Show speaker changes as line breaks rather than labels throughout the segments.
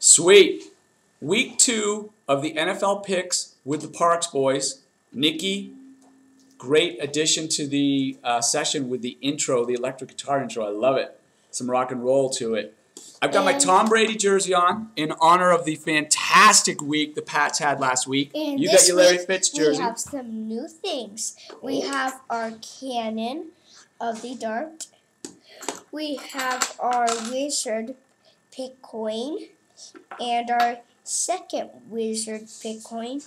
Sweet. Week 2 of the NFL picks with the Parks boys. Nikki, great addition to the session with the intro, the electric guitar intro. I love it. Some rock and roll to it. I've got my Tom Brady jersey on in honor of the fantastic week the Pats had last week.
And
you got your Larry Fitz jersey.
We have some new things. We have our cannon of the dart. We have our wizard pick coin and our second wizard pick coin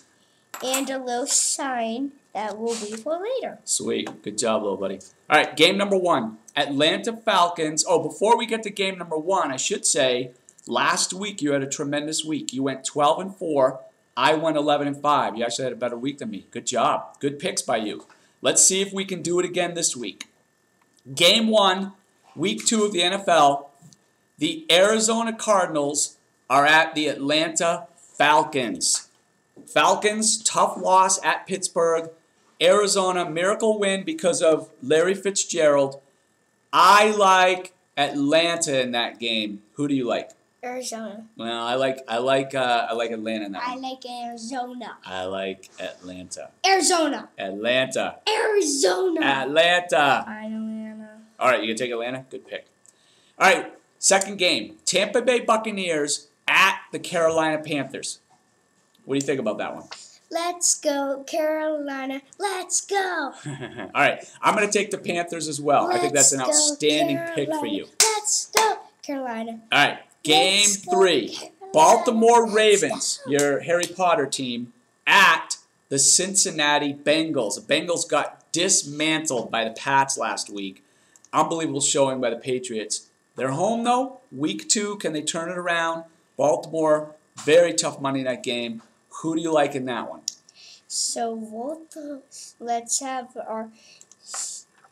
and a little sign that will be for later.
Sweet. Good job, little buddy. All right, game number 1. Atlanta Falcons. Oh, before we get to game number 1, I should say, last week you had a tremendous week. You went 12-4. I went 11-5. You actually had a better week than me. Good job. Good picks by you. Let's see if we can do it again this week. Game 1, week 2 of the NFL. The Arizona Cardinals are at the Atlanta Falcons. Falcons, tough loss at Pittsburgh. Arizona, miracle win because of Larry Fitzgerald. I like Atlanta in that game. Who do you like?
Arizona.
Well, I like Atlanta in that
I
one.
like Arizona.
I like Atlanta.
Arizona.
Atlanta.
Arizona.
Atlanta.
Atlanta.
All right, you gonna take Atlanta? Good pick. All right, second game. Tampa Bay Buccaneers at the Carolina Panthers. What do you think about that one?
Let's go, Carolina. Let's go.
All right, I'm going to take the Panthers as well. I think that's an outstanding pick for you.
Let's go, Carolina.
All right, game 3. Baltimore Ravens, your Harry Potter team, at the Cincinnati Bengals. The Bengals got dismantled by the Pats last week. Unbelievable showing by the Patriots. They're home, though. Week 2, can they turn it around? Baltimore, very tough Monday night game. Who do you like in that one?
So let's have our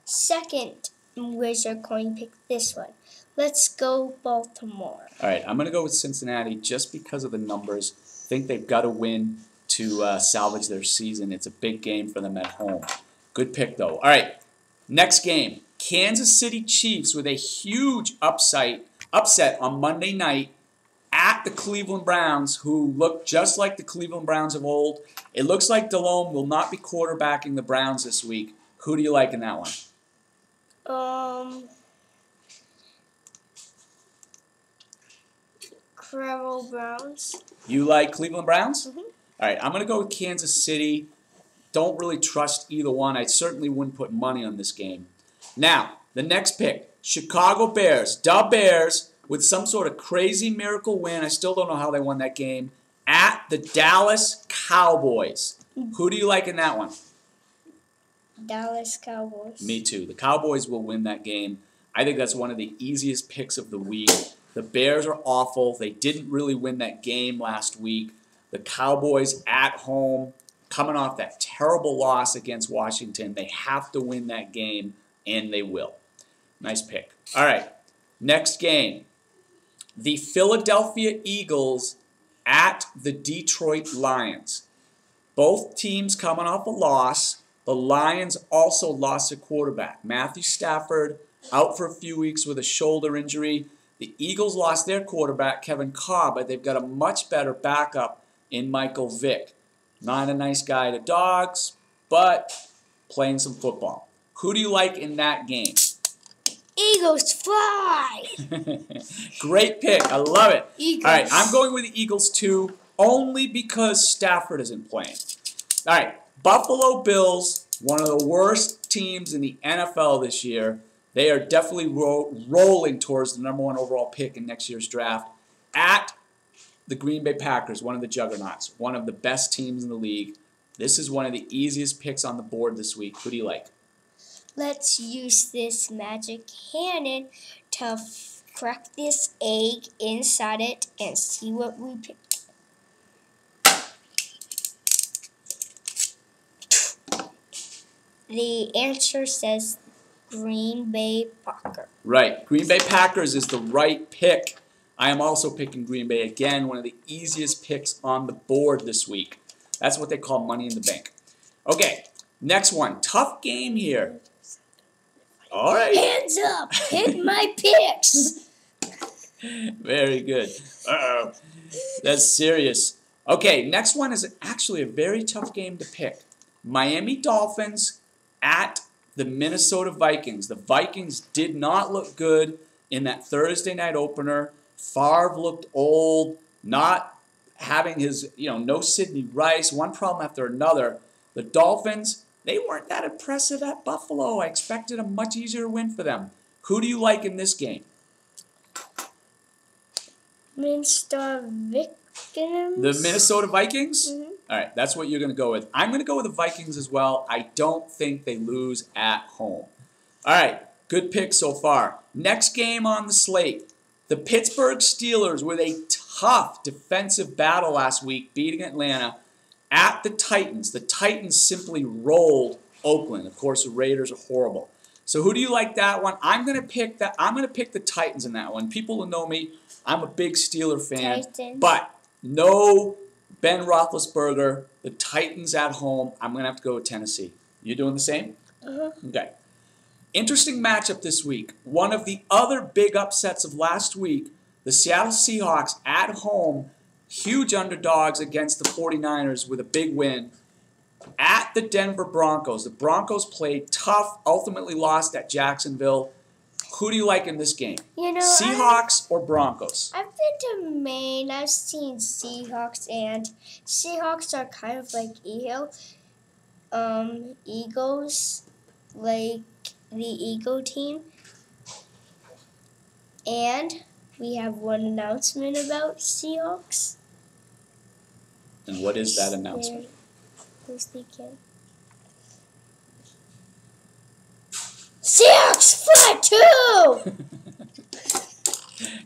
second wizard coin pick this one. Let's go Baltimore.
All right, I'm going to go with Cincinnati just because of the numbers. Think they've got to win to salvage their season. It's a big game for them at home. Good pick, though. All right, next game. Kansas City Chiefs with a huge upset on Monday night at the Cleveland Browns, who look just like the Cleveland Browns of old. It looks like Delhomme will not be quarterbacking the Browns this week. Who do you like in that one?
Cleveland Browns.
You like Cleveland Browns?
Mm-hmm.
All right, I'm going to go with Kansas City. Don't really trust either one. I certainly wouldn't put money on this game. Now, the next pick, Chicago Bears. Da Bears, with some sort of crazy miracle win. I still don't know how they won that game. At the Dallas Cowboys. Who do you like in that one?
Dallas Cowboys.
Me too. The Cowboys will win that game. I think that's one of the easiest picks of the week. The Bears are awful. They didn't really win that game last week. The Cowboys at home, coming off that terrible loss against Washington. They have to win that game, and they will. Nice pick. All right, next game. The Philadelphia Eagles at the Detroit Lions. Both teams coming off a loss. The Lions also lost their quarterback. Matthew Stafford out for a few weeks with a shoulder injury. The Eagles lost their quarterback, Kevin Kolb, but they've got a much better backup in Michael Vick. Not a nice guy to dogs, but playing some football. Who do you like in that game?
Eagles fly!
Great pick. I love it.
Eagles.
All right, I'm going with the Eagles too, only because Stafford isn't playing. All right, Buffalo Bills, one of the worst teams in the NFL this year. They are definitely rolling towards the number 1 overall pick in next year's draft. At the Green Bay Packers, one of the juggernauts, one of the best teams in the league. This is one of the easiest picks on the board this week. Who do you like?
Let's use this magic cannon to crack this egg inside it and see what we pick. The answer says Green Bay Packers.
Right. Green Bay Packers is the right pick. I am also picking Green Bay again, one of the easiest picks on the board this week. That's what they call money in the bank. Okay, next one. Tough game here. All right.
Hands up! Hit my picks!
Very good. Uh-oh. That's serious. Okay, next one is actually a very tough game to pick. Miami Dolphins at the Minnesota Vikings. The Vikings did not look good in that Thursday night opener. Favre looked old, not having his, no Sidney Rice, one problem after another. The Dolphins, they weren't that impressive at Buffalo. I expected a much easier win for them. Who do you like in this game?
Minnesota Vikings.
The Minnesota Vikings?
Mm-hmm.
All right, that's what you're going to go with. I'm going to go with the Vikings as well. I don't think they lose at home. All right, good pick so far. Next game on the slate. The Pittsburgh Steelers with a tough defensive battle last week, beating Atlanta at the Titans. The Titans simply rolled Oakland. Of course, the Raiders are horrible. So who do you like that one? I'm going to pick the Titans in that one. People who know me, I'm a big Steeler fan.
Titans.
But no Ben Roethlisberger. The Titans at home. I'm going to have to go with Tennessee. You doing the same?
Uh-huh.
Okay. Interesting matchup this week. One of the other big upsets of last week, the Seattle Seahawks at home, huge underdogs against the 49ers with a big win at the Denver Broncos. The Broncos played tough, ultimately lost at Jacksonville. Who do you like in this game? Seahawks or Broncos?
I've been to Maine. I've seen Seahawks, and Seahawks are kind of like Eagles, like the Eagle team. And we have one announcement about Seahawks.
And what is that announcement?
Who's thinking? Seahawks fly too!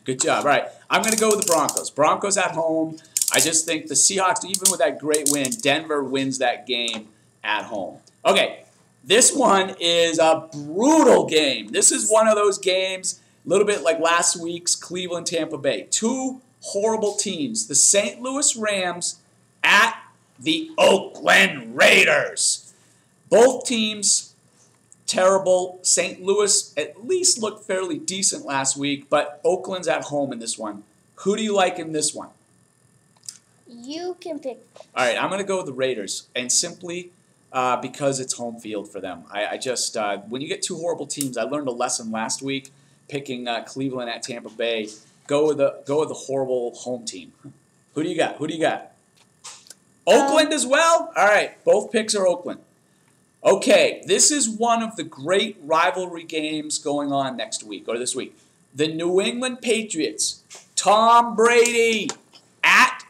Good job. All right, I'm going to go with the Broncos. Broncos at home. I just think the Seahawks, even with that great win, Denver wins that game at home. Okay, this one is a brutal game. This is one of those games, a little bit like last week's Cleveland-Tampa Bay. Two horrible teams. The St. Louis Rams at the Oakland Raiders. Both teams terrible. St. Louis at least looked fairly decent last week, but Oakland's at home in this one. Who do you like in this one?
You can pick.
All right, I'm going to go with the Raiders, and simply because it's home field for them. I just when you get two horrible teams, I learned a lesson last week picking Cleveland at Tampa Bay. Go with the horrible home team. Who do you got? Who do you got? Oakland as well? All right, both picks are Oakland. Okay, this is one of the great rivalry games going on next week, or this week. The New England Patriots, Tom Brady, at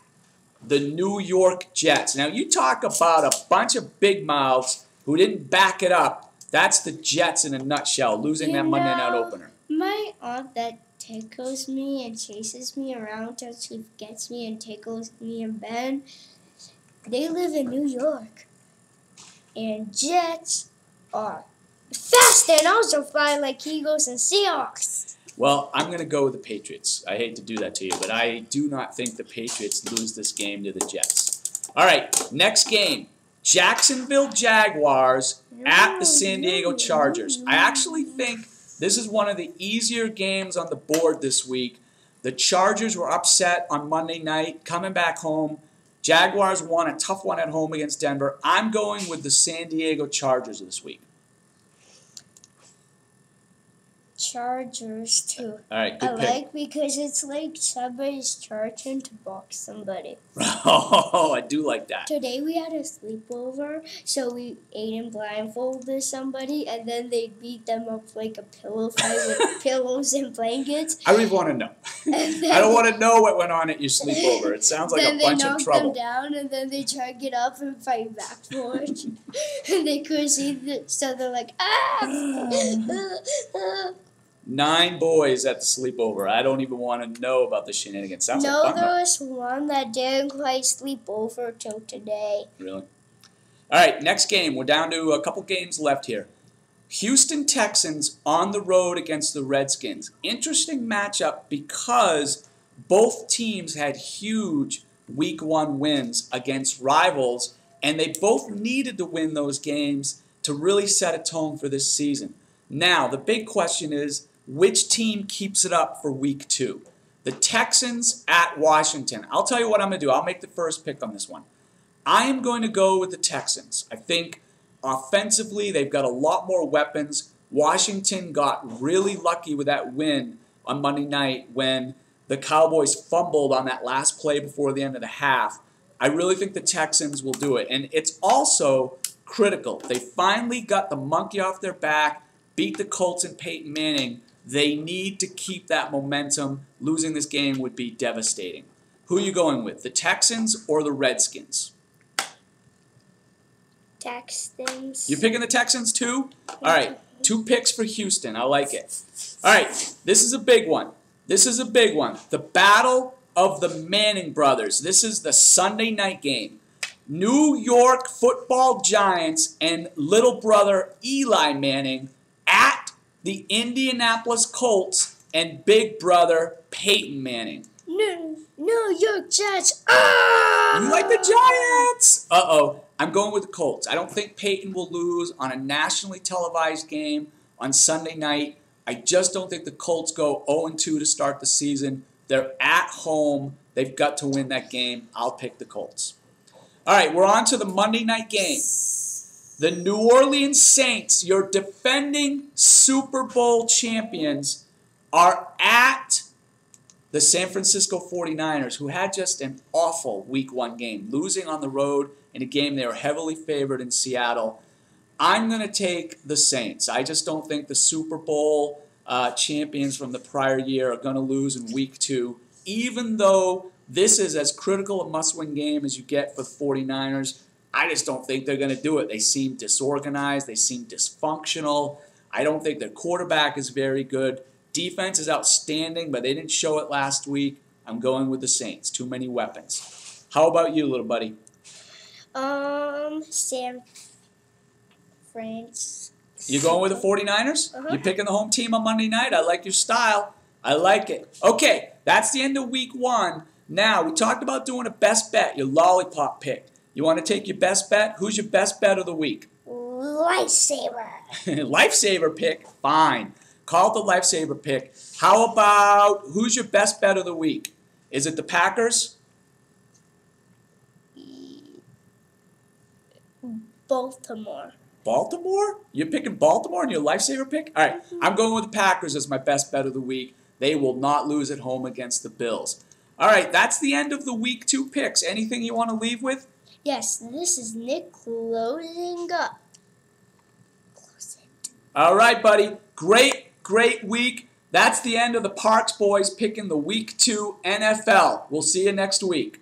the New York Jets. Now, you talk about a bunch of big mouths who didn't back it up. That's the Jets in a nutshell, losing that Monday night opener.
My aunt that tickles me and chases me around till she gets me and tickles me in bed, they live in New York. And Jets are fast and also fly like Eagles and Seahawks.
Well, I'm going to go with the Patriots. I hate to do that to you, but I do not think the Patriots lose this game to the Jets. All right, next game. Jacksonville Jaguars at the San Diego Chargers. I actually think this is one of the easier games on the board this week. The Chargers were upset on Monday night, coming back home. Jaguars won a tough one at home against Denver. I'm going with the San Diego Chargers this week.
Chargers too.
All right, good pick.
I like because it's like somebody's charging to box somebody.
Oh, I do like that.
Today we had a sleepover, so we Aiden blindfolded somebody, and then they beat them up like a pillow fight with pillows and blankets.
I don't even want to know. I don't want to know what went on at your sleepover. It sounds like a bunch of trouble.
Then they knocked them down, and then they tried to get up and fight back for it. And they couldn't see, so they're like, ah!
9 boys at the sleepover. I don't even want to know about the shenanigans. Sounds like fun.
No, there was one that didn't quite sleep over till today.
Really? All right, next game. We're down to a couple games left here. Houston Texans on the road against the Redskins. Interesting matchup because both teams had huge Week 1 wins against rivals, and they both needed to win those games to really set a tone for this season. Now, the big question is, which team keeps it up for Week 2? The Texans at Washington. I'll tell you what I'm going to do. I'll make the first pick on this one. I am going to go with the Texans. I think offensively they've got a lot more weapons. Washington got really lucky with that win on Monday night when the Cowboys fumbled on that last play before the end of the half. I really think the Texans will do it. And it's also critical. They finally got the monkey off their back, beat the Colts and Peyton Manning. They need to keep that momentum. Losing this game would be devastating. Who are you going with, the Texans or the Redskins?
Texans.
You picking the Texans too? All right, 2 picks for Houston. I like it. All right, this is a big one. This is a big one. The Battle of the Manning Brothers. This is the Sunday night game. New York Football Giants and little brother Eli Manning at the Indianapolis Colts and big brother Peyton Manning.
New York Jets. Ah!
You like the Giants? Uh-oh. I'm going with the Colts. I don't think Peyton will lose on a nationally televised game on Sunday night. I just don't think the Colts go 0-2 to start the season. They're at home. They've got to win that game. I'll pick the Colts. All right, we're on to the Monday night game. The New Orleans Saints, your defending Super Bowl champions, are at the San Francisco 49ers, who had just an awful Week 1 game, losing on the road in a game they were heavily favored in Seattle. I'm going to take the Saints. I just don't think the Super Bowl champions from the prior year are going to lose in Week 2, even though this is as critical a must-win game as you get for the 49ers. I just don't think they're going to do it. They seem disorganized. They seem dysfunctional. I don't think their quarterback is very good. Defense is outstanding, but they didn't show it last week. I'm going with the Saints. Too many weapons. How about you, little buddy?
San Francisco.
You going with the 49ers?
Uh-huh.
You picking the home team on Monday night? I like your style. I like it. Okay, that's the end of Week 1. Now, we talked about doing a best bet, your lollipop pick. You want to take your best bet? Who's your best bet of the week?
Lifesaver.
Lifesaver pick? Fine. Call it the Lifesaver pick. How about, who's your best bet of the week? Is it the Packers?
Baltimore.
Baltimore? You're picking Baltimore in your Lifesaver pick? All right, I'm going with the Packers as my best bet of the week. They will not lose at home against the Bills. All right, that's the end of the Week 2 picks. Anything you want to leave with?
Yes, this is Nick closing up. Close it.
All right, buddy. Great week. That's the end of the Parks Boys picking the Week 2 NFL. We'll see you next week.